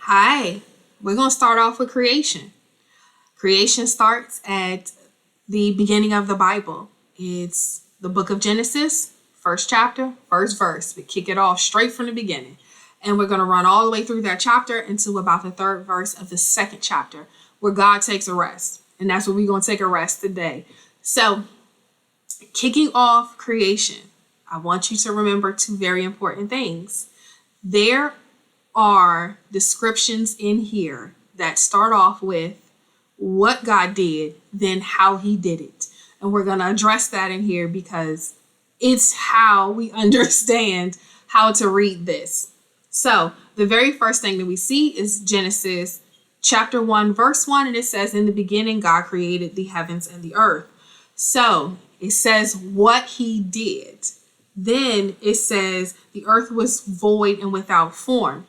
Hi, we're going to start off with creation. Creation starts at the beginning of the Bible. It's the book of Genesis, first chapter, first verse. We kick it off straight from the beginning. And we're going to run all the way through that chapter into about the third verse of the second chapter, where God takes a rest. And that's where we're going to take a rest today. So, kicking off creation, I want you to remember two very important things. There are descriptions in here that start off with what God did, then how he did it. And we're going to address that in here because it's how we understand how to read this. So the very first thing that we see is Genesis chapter 1, verse 1. And it says, in the beginning, God created the heavens and the earth. So it says what he did. Then it says the earth was void and without form.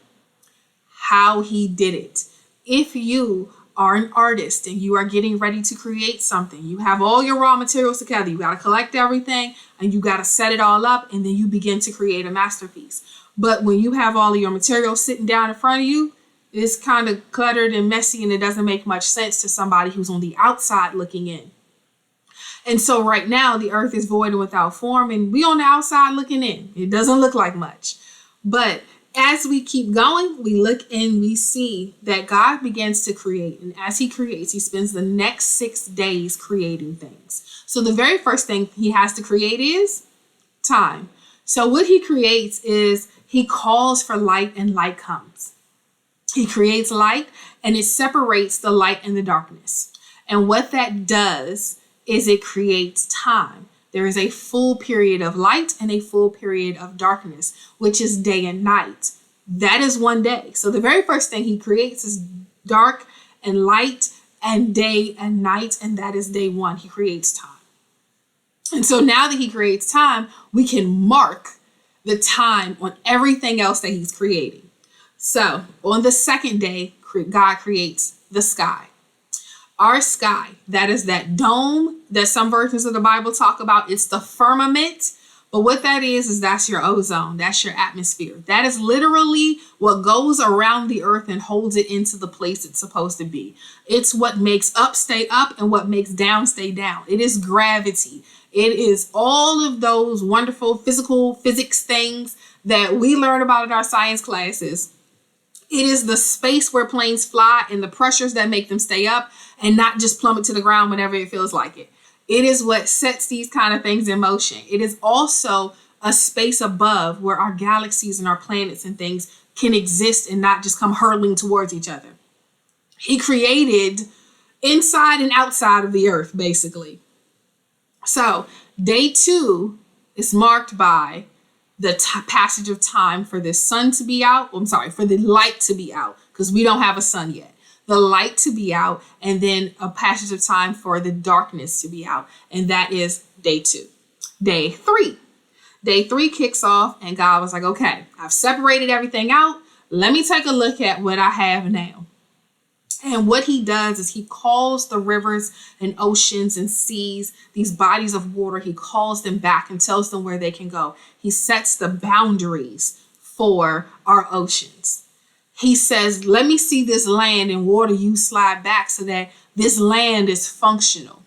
How he did it. If you are an artist and you are getting ready to create something, you have all your raw materials together, you got to collect everything and you got to set it all up, and then you begin to create a masterpiece. But when you have all of your materials sitting down in front of you, it's kind of cluttered and messy, and it doesn't make much sense to somebody who's on the outside looking in. And so right now the earth is void and without form, and we on the outside looking in. It doesn't look like much. But as we keep going, we look and we see that God begins to create. And as he creates, he spends the next 6 days creating things. So the very first thing he has to create is time. So what he creates is he calls for light, and light comes. He creates light, and it separates the light and the darkness. And what that does is it creates time. There is a full period of light and a full period of darkness, which is day and night. That is one day. So the very first thing he creates is dark and light and day and night, and that is day one. He creates time. And so now that he creates time, we can mark the time on everything else that he's creating. So on the second day, God creates the sky. Our sky, that is that dome that some versions of the Bible talk about. It's the firmament. But what that is that's your ozone. That's your atmosphere. That is literally what goes around the earth and holds it into the place it's supposed to be. It's what makes up stay up and what makes down stay down. It is gravity. It is all of those wonderful physics things that we learn about in our science classes. It is the space where planes fly and the pressures that make them stay up and not just plummet to the ground whenever it feels like it. It is what sets these kind of things in motion. It is also a space above where our galaxies and our planets and things can exist and not just come hurtling towards each other. He created inside and outside of the earth, basically. So day 2 is marked by the passage of time for the sun to be out. For the light to be out, because we don't have a sun yet. The light to be out, and then a passage of time for the darkness to be out. And that is day 2. Day 3. Day 3 kicks off, and God was like, okay, I've separated everything out. Let me take a look at what I have now. And what he does is he calls the rivers and oceans and seas, these bodies of water, he calls them back and tells them where they can go. He sets the boundaries for our oceans. He says, let me see this land and water you slide back so that this land is functional.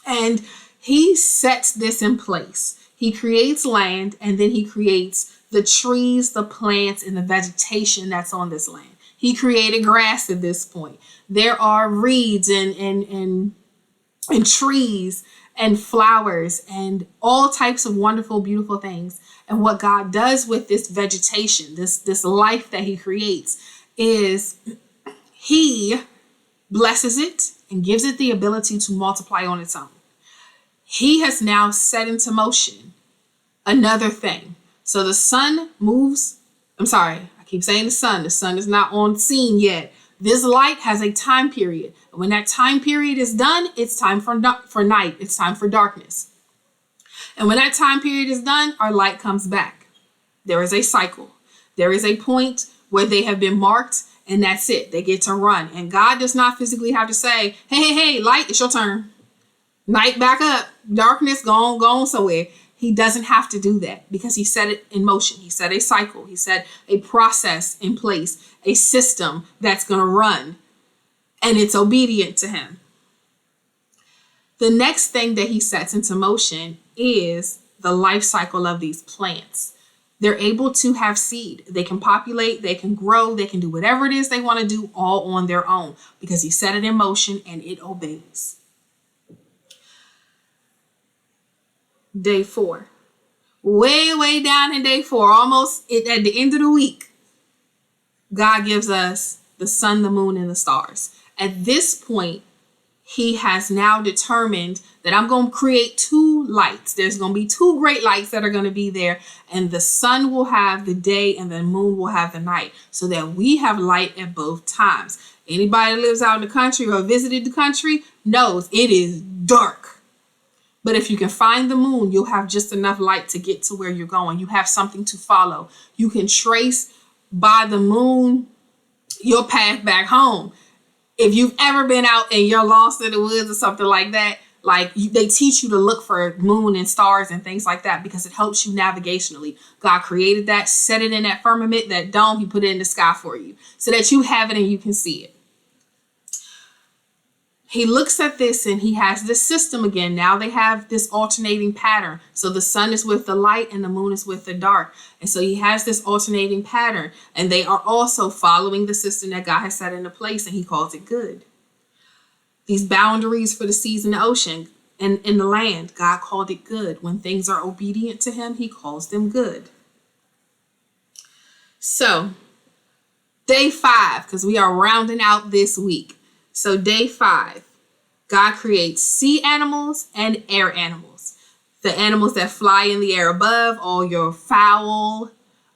And he sets this in place. He creates land, and then he creates the trees, the plants, and the vegetation that's on this land. He created grass at this point. There are reeds and trees and flowers and all types of wonderful, beautiful things. And what God does with this vegetation, this life that he creates, is he blesses it and gives it the ability to multiply on its own. He has now set into motion another thing. So the sun moves. I keep saying the sun. The sun is not on scene yet. This light has a time period. And when that time period is done, it's time for night. It's time for darkness. And when that time period is done, our light comes back. There is a cycle. There is a point where they have been marked, and that's it. They get to run. And God does not physically have to say, hey, light, it's your turn. Night back up. Darkness, go on somewhere. He doesn't have to do that because he set it in motion. He set a cycle. He set a process in place, a system that's going to run, and it's obedient to him. The next thing that he sets into motion is the life cycle of these plants. They're able to have seed. They can populate, they can grow, they can do whatever it is they want to do all on their own because he set it in motion and it obeys. Day 4. Way down in day 4, almost at the end of the week, God gives us the sun, the moon, and the stars. At this point, he has now determined that I'm going to create 2 lights. There's going to be 2 great lights that are going to be there, and the sun will have the day and the moon will have the night, so that we have light at both times. Anybody that lives out in the country or visited the country knows it is dark. But if you can find the moon, you'll have just enough light to get to where you're going. You have something to follow. You can trace by the moon your path back home. If you've ever been out and you're lost in the woods or something like that, they teach you to look for moon and stars and things like that because it helps you navigationally. God created that, set it in that firmament, that dome. He put it in the sky for you so that you have it and you can see it. He looks at this and he has this system again. Now they have this alternating pattern. So the sun is with the light and the moon is with the dark. And so he has this alternating pattern. And they are also following the system that God has set into place, and he calls it good. These boundaries for the seas and the ocean and in the land, God called it good. When things are obedient to him, he calls them good. So day 5, because we are rounding out this week. So day 5, God creates sea animals and air animals. The animals that fly in the air above, all your fowl,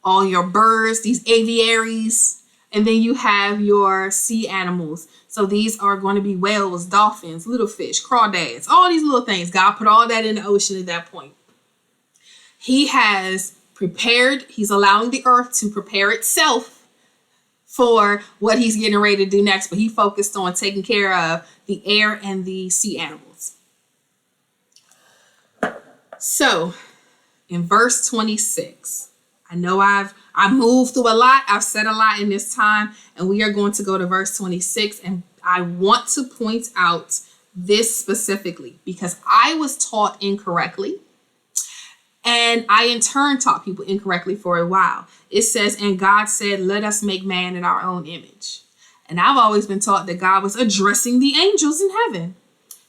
all your birds, these aviaries. And then you have your sea animals. So these are going to be whales, dolphins, little fish, crawdads, all these little things. God put all that in the ocean at that point. He has prepared, he's allowing the earth to prepare itself for what he's getting ready to do next, but he focused on taking care of the air and the sea animals. So in verse 26, I know I moved through a lot. I've said a lot in this time, and we are going to go to verse 26. And I want to point out this specifically because I was taught incorrectly. And I, in turn, taught people incorrectly for a while. It says, and God said, let us make man in our own image. And I've always been taught that God was addressing the angels in heaven.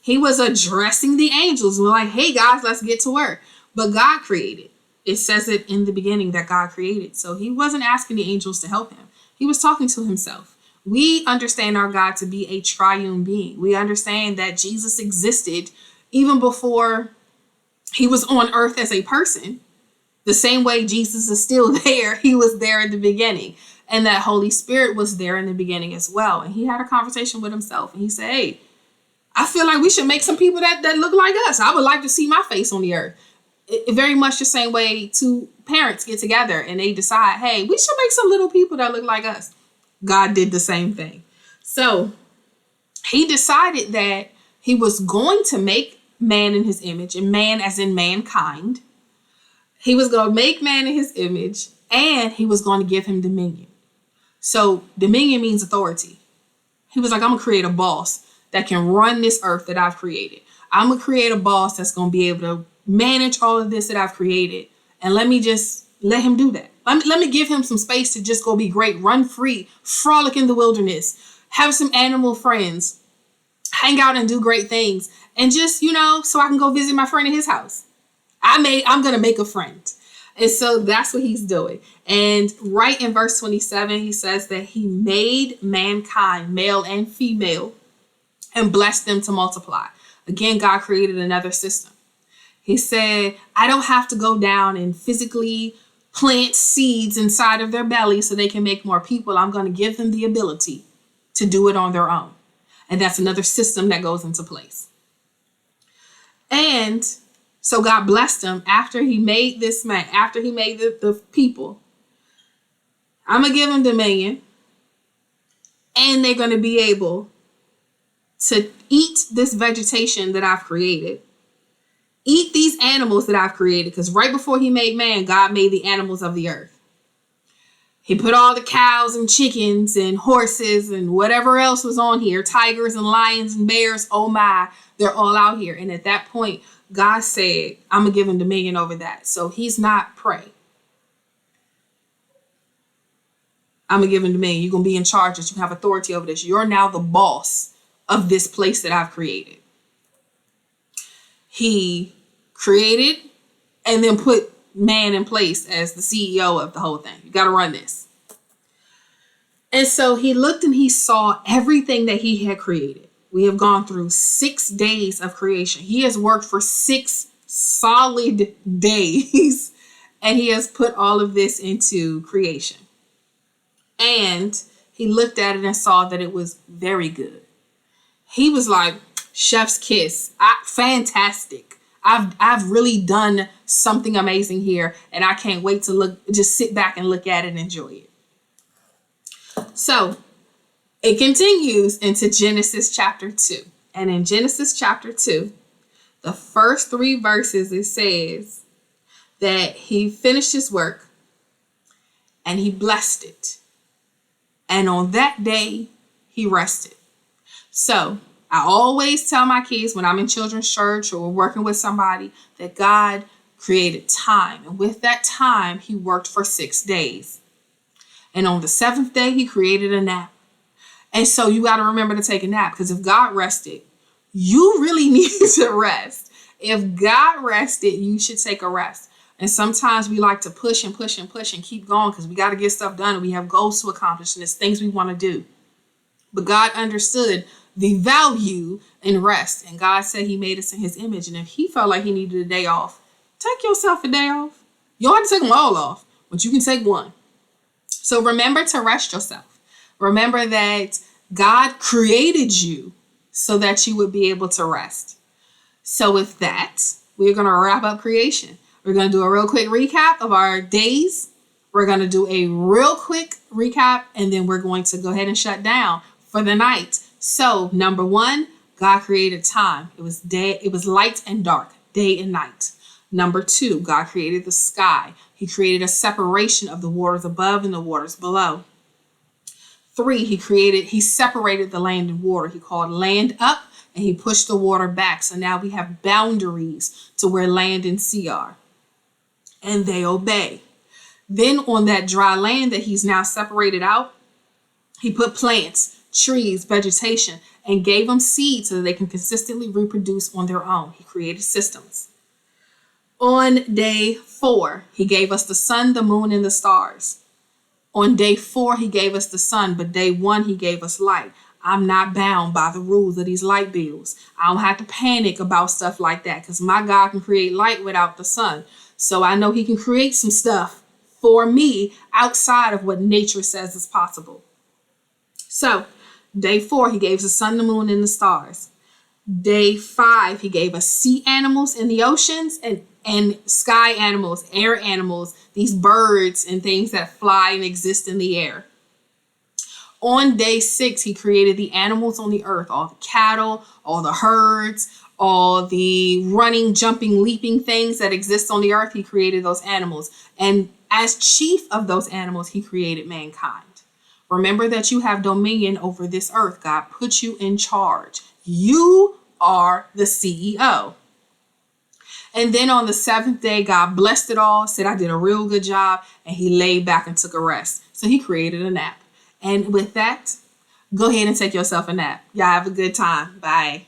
He was addressing the angels. We're like, hey, guys, let's get to work. But God created. It says it in the beginning that God created. So he wasn't asking the angels to help him. He was talking to himself. We understand our God to be a triune being. We understand that Jesus existed even before he was on earth as a person. The same way Jesus is still there, he was there in the beginning. And that Holy Spirit was there in the beginning as well. And he had a conversation with himself. And he said, hey, I feel like we should make some people that look like us. I would like to see my face on the earth. Very much the same way 2 parents get together and they decide, hey, we should make some little people that look like us. God did the same thing. So he decided that he was going to make man in his image, and man as in mankind. He was going to make man in his image, and he was going to give him dominion. So dominion means authority. He was like, I'm going to create a boss that can run this earth that I've created. I'm going to create a boss that's going to be able to manage all of this that I've created. And let me just let him do that. Let me give him some space to just go be great, run free, frolic in the wilderness, have some animal friends, hang out and do great things. And just, so I can go visit my friend at his house. I'm going to make a friend. And so that's what he's doing. And right in verse 27, he says that he made mankind, male and female, and blessed them to multiply. Again, God created another system. He said, I don't have to go down and physically plant seeds inside of their belly so they can make more people. I'm going to give them the ability to do it on their own. And that's another system that goes into place. And so God blessed him after he made this man, after he made the people. I'm going to give them dominion. And they're going to be able to eat this vegetation that I've created. Eat these animals that I've created. Because right before he made man, God made the animals of the earth. He put all the cows and chickens and horses and whatever else was on here, tigers and lions and bears. Oh my, they're all out here. And at that point, God said, I'm going to give him dominion over that. So he's not prey. I'm going to give him dominion. You're going to be in charge. You have authority over this. You're now the boss of this place that I've created. He created and then put man in place as the CEO of the whole thing. You got to run this. And so he looked and he saw everything that he had created. We have gone through 6 days of creation. He has worked for 6 solid days and he has put all of this into creation. And he looked at it and saw that it was very good. He was like, chef's kiss. Fantastic. I've really done something amazing here, and I can't wait to just sit back and look at it and enjoy it. So it continues into Genesis chapter 2. And in Genesis chapter 2, the first 3 verses, it says that he finished his work and he blessed it. And on that day, he rested. So I always tell my kids when I'm in children's church or working with somebody that God created time. And with that time, he worked for 6 days. And on the 7th day, he created a nap. And so you got to remember to take a nap, because if God rested, you really need to rest. If God rested, you should take a rest. And sometimes we like to push and push and push and keep going because we got to get stuff done and we have goals to accomplish and there's things we want to do. But God understood the value in rest. And God said he made us in his image. And if he felt like he needed a day off, take yourself a day off. You don't have to take them all off, but you can take one. So remember to rest yourself. Remember that God created you so that you would be able to rest. So with that, we're going to wrap up creation. We're going to do a real quick recap of our days. We're going to do a real quick recap, and then we're going to go ahead and shut down for the night. So number 1, God created time. It was light and dark, day and night. Number 2, God created the sky. He created a separation of the waters above and the waters below. 3, he separated the land and water. He called land up and he pushed the water back. So now we have boundaries to where land and sea are. And they obey. Then on that dry land that he's now separated out, he put plants, trees, vegetation, and gave them seed so that they can consistently reproduce on their own. He created systems. On day 4, he gave us the sun, the moon, and the stars. On day 4, he gave us the sun, but day 1, he gave us light. I'm not bound by the rules of these light bills. I don't have to panic about stuff like that because my God can create light without the sun. So I know he can create some stuff for me outside of what nature says is possible. So day 4, he gave us the sun, the moon, and the stars. Day 5, he gave us sea animals in the oceans and sky animals, air animals, these birds and things that fly and exist in the air. On day 6, he created the animals on the earth, all the cattle, all the herds, all the running, jumping, leaping things that exist on the earth. He created those animals. And as chief of those animals, he created mankind. Remember that you have dominion over this earth. God put you in charge. You are the CEO. And then on the 7th day, God blessed it all, said, I did a real good job, and he laid back and took a rest. So he created a nap. And with that, go ahead and take yourself a nap. Y'all have a good time. Bye.